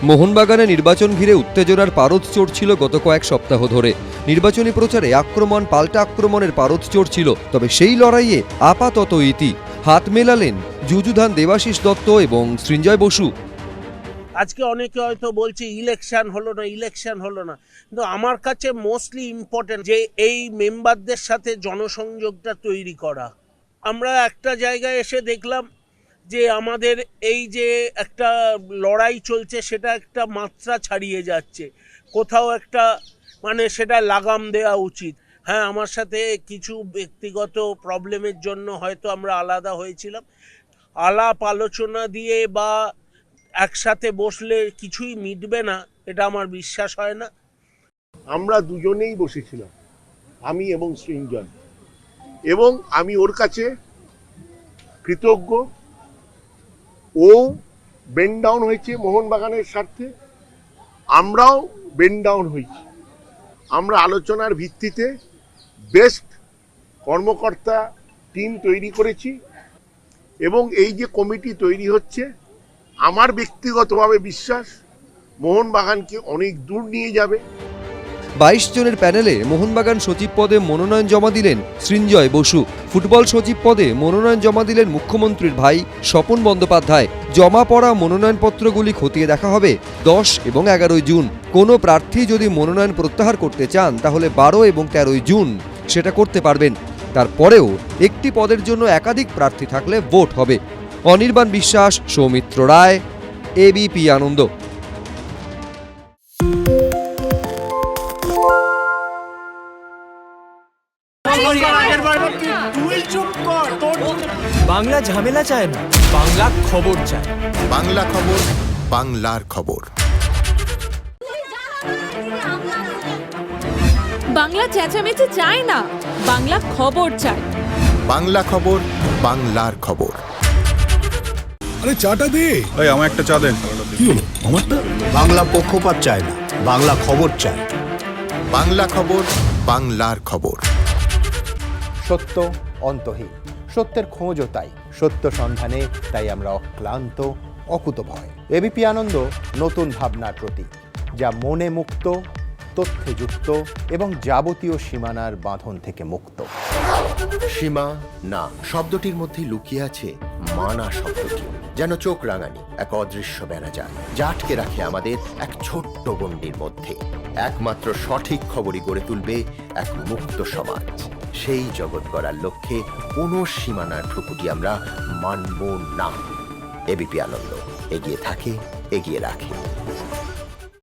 মোহনবাগানে নির্বাচন ঘিরে উত্তেজনার পারদ চড়ছিল গত কয়েক সপ্তাহ ধরে। নির্বাচনী প্রচারে আক্রমণ পাল্টা আক্রমণের পারদ চড়ছিল, তবে সেই লড়াইয়ে আপাতত ইতি। হাত মেলালেন যুযুধান দেবাশিস দত্ত এবং সৃঞ্জয় বসু। আজকে অনেকে হয়তো বলছে ইলেকশন হলো না, কিন্তু আমার কাছে মোস্টলি ইম্পর্টেন্ট যে এই মেম্বারদের সাথে জনসংযোগটা তৈরি করা। আমরা একটা জায়গায় এসে দেখলাম যে আমাদের এই যে একটা লড়াই চলছে সেটা একটা মাত্রা ছাড়িয়ে যাচ্ছে, কোথাও একটা সেটা লাগাম দেওয়া উচিত। হ্যাঁ, আমার সাথে কিছু ব্যক্তিগত প্রবলেমের জন্য হয়তো আমরা আলাদা হয়েছিলাম। আলাপ আলোচনা দিয়ে বা একসাথে বসলে কিছুই মিটবে না, এটা আমার বিশ্বাস হয় না। আমরা দুজনেই বসেছিলাম, আমি এবং সৃঞ্জন, এবং আমি ওর কাছে কৃতজ্ঞ। ও বেন্ড ডাউন হয়েছে মোহনবাগানের স্বার্থে, আমরাও বেন্ড ডাউন হয়েছি। আমরা আলোচনার ভিত্তিতে বেস্ট কর্মকর্তা টিম তৈরি করেছি, এবং এই যে কমিটি তৈরি হচ্ছে, আমার ব্যক্তিগতভাবে বিশ্বাস মোহনবাগানকে অনেক দূর নিয়ে যাবে। 22 জনের প্যানেলে মোহনবাগান সচিব পদে মনোনয়ন জমা দিলেন সৃঞ্জয় বসু। ফুটবল সচিব পদে মনোনয়ন জমা দিলেন মুখ্যমন্ত্রীর ভাই স্বপন বন্দ্যোপাধ্যায়। জমা পড়া মনোনয়নপত্রগুলি খতিয়ে দেখা হবে 10 এবং 11 জুন। কোনো প্রার্থী যদি মনোনয়ন প্রত্যাহার করতে চান তাহলে 12 এবং 13 জুন সেটা করতে পারবেন। তারপরেও একটি পদের জন্য একাধিক প্রার্থী থাকলে ভোট হবে। অনির্বাণ বিশ্বাস, সৌমিত্র রায়, এবিপি আনন্দ। বাংলা ঝামেলা চায় না, বাংলা খবর চায়। বাংলা খবর, বাংলার খবর। বাংলা চেঁচামেচি চায় না, বাংলা খবর চায়। বাংলা খবর, বাংলার খবর। আরে চাটা দে। এই আমার একটা চা দেন। কি হলো আমারটা? বাংলা পক্ষপাত চায় না, বাংলা খবর চায়। বাংলা খবর, বাংলার খবর। সত্য অন্তহীন, সত্যের খোঁজও তাই, সত্য সন্ধানে তাই আমরা অক্লান্ত, অকুতভয়। এবিপি আনন্দ নতুন ভাবনার প্রতীক, যা মনে মুক্ত, তথ্যে যুক্ত এবং যাবতীয় সীমানার বাঁধন থেকে মুক্ত। সীমা না শব্দটির মধ্যে লুকিয়ে আছে মানা শব্দটি, যেন চোখ রাঙানি এক অদৃশ্য বেড়াজাল, যা আটকে রাখে আমাদের এক ছোট্ট গণ্ডির মধ্যে। একমাত্র সঠিক খবরই গড়ে তুলবে এক মুক্ত সমাজ। সেই জগৎ গড়ার লক্ষ্যে কোনো সীমানার ঠুকুটি আমরা মানব না। এবিপি আনন্দ এগিয়ে থাকে, এগিয়ে রাখে।